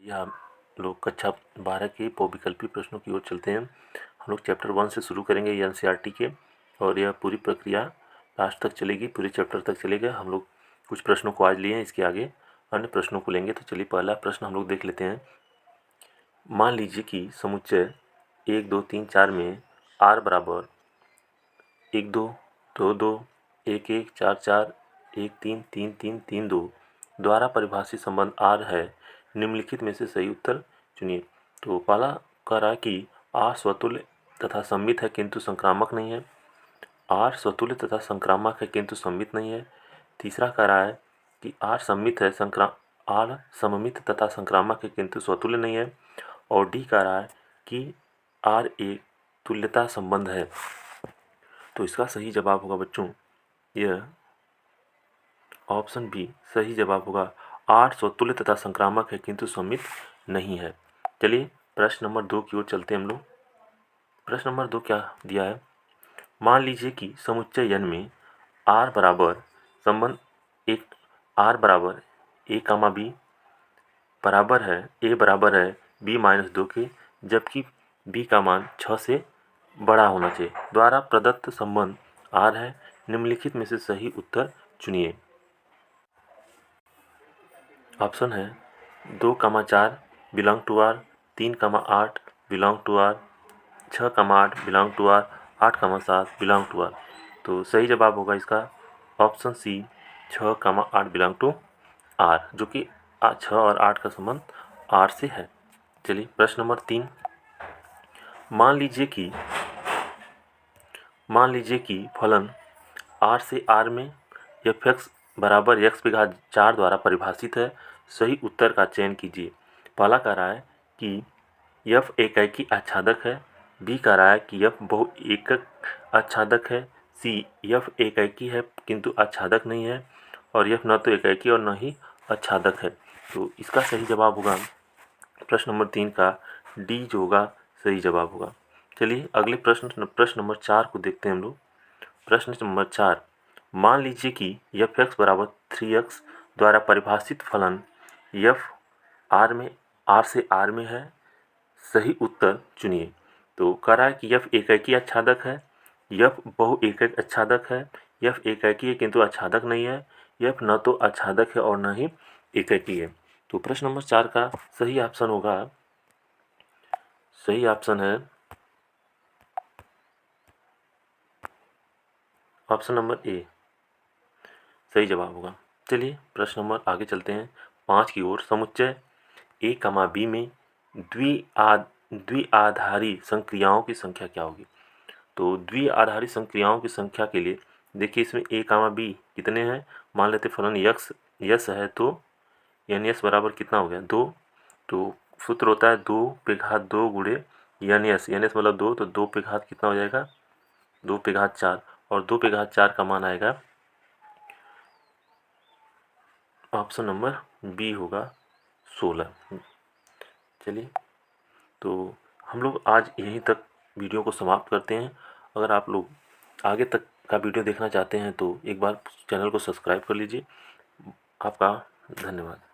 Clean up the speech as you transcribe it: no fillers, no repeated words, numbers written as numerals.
या हम लोग कक्षा 12 के बहुविकल्पी प्रश्नों की ओर चलते हैं। हम लोग चैप्टर 1 से शुरू करेंगे एनसीईआरटी के, और यह पूरी प्रक्रिया लास्ट तक चलेगी, पूरे चैप्टर तक चलेगा। हम लोग कुछ प्रश्नों को आज लिए हैं, इसके आगे अन्य प्रश्नों को लेंगे। तो चलिए पहला प्रश्न हम लोग देख लेते हैं। मान लीजिए कि समुच्चय 1 2 3 4 में r बराबर 1 2 2 2 1 1 4 4 1 3 3 3 3 2 द्वारा परिभाषित संबंध r है। निम्नलिखित में से सही उत्तर चुनिए। तो पहला कह रहा है कि r स्वतुल्य तथा सममित है किंतु संक्रामक नहीं है। r स्वतुल्य तथा संक्रामक है किंतु सममित नहीं है। तीसरा कह रहा है कि r सममित है r सममित तथा संक्रामक है किंतु स्वतुल्य नहीं है। और डी कह रहा है कि r एक तुल्यता संबंध है। तो इसका सही जवाब होगा बच्चों, यह ऑप्शन बी सही जवाब होगा। r स्वतुल्य तथा संक्रामक है किंतु सममित नहीं है। चलिए प्रश्न नंबर 2 की ओर चलते हैं हम लोग। प्रश्न नंबर 2 क्या दिया है। मान लीजिए कि समुच्चय n में r बराबर संबंध एक r बराबर a कामा b बराबर है a बराबर है b माइनस 2 के, जबकि b का मान 6 से बड़ा होना चाहिए, द्वारा प्रदत्त संबंध r है। निम्नलिखित में से सही उत्तर चुनिए। ऑप्शन है 2,4 belong to r, 3,8 belong to r, 6,8 belong to r, 8,7 belong to r। तो सही जवाब होगा इसका option C 6,8 belong to r, जो कि 6 और 8 का संबंध r से है। चलिए प्रश्न नंबर 3। मान लीजिए कि फलन r से r में f(x) बराबर x घात 4 द्वारा परिभाषित है। सही उत्तर का चयन कीजिए। पहला कह रहा है कि f एकाकी आच्छादक है, बी कह रहा है कि f बहुएकक आच्छादक है, सी f एकाकी है किंतु आच्छादक नहीं है, और f न तो एकाकी और न ही आच्छादक है। तो इसका सही जवाब होगा प्रश्न नंबर 3 का डी, जो होगा सही जवाब होगा। चलिए अगले प्रश्न नंबर 4 को देखते हैं हम लोग। प्रश्न नंबर 4। मान लीजिए कि f(x) बराबर 3x द्वारा परिभाषित फलन f r से r में है। सही उत्तर चुनिए। तो कह रहा है कि f एकाकी आच्छादक है, f बहुएकक आच्छादक है, f एकाकी है किंतु आच्छादक नहीं है, f न तो आच्छादक है और न ही एकाकी है। तो प्रश्न नंबर 4 का सही ऑप्शन होगा, सही ऑप्शन है ऑप्शन नंबर ए, सही जवाब होगा। चलिए प्रश्न नंबर आगे चलते हैं 5 की ओर। समुच्चय a, b में द्विआधारी संक्रियाओं की संख्या क्या होगी। तो द्विआधारी संक्रियाओं की संख्या के लिए देखिए, इसमें a, b कितने हैं। मान लेते फलन यस है, तो यानी यस बराबर कितना हो गया 2। तो सूत्र होता है 2 पे घात 2 गुणे यानी यस मतलब 2, तो 2 पे घात कितना हो जाएगा 2 पे घात 4, और 2 पे घात 4 का मान आएगा ऑप्शन नंबर बी होगा 16। चलिए तो हम लोग आज यहीं तक वीडियो को समाप्त करते हैं। अगर आप लोग आगे तक का वीडियो देखना चाहते हैं तो एक बार चैनल को सब्सक्राइब कर लीजिए। आपका धन्यवाद।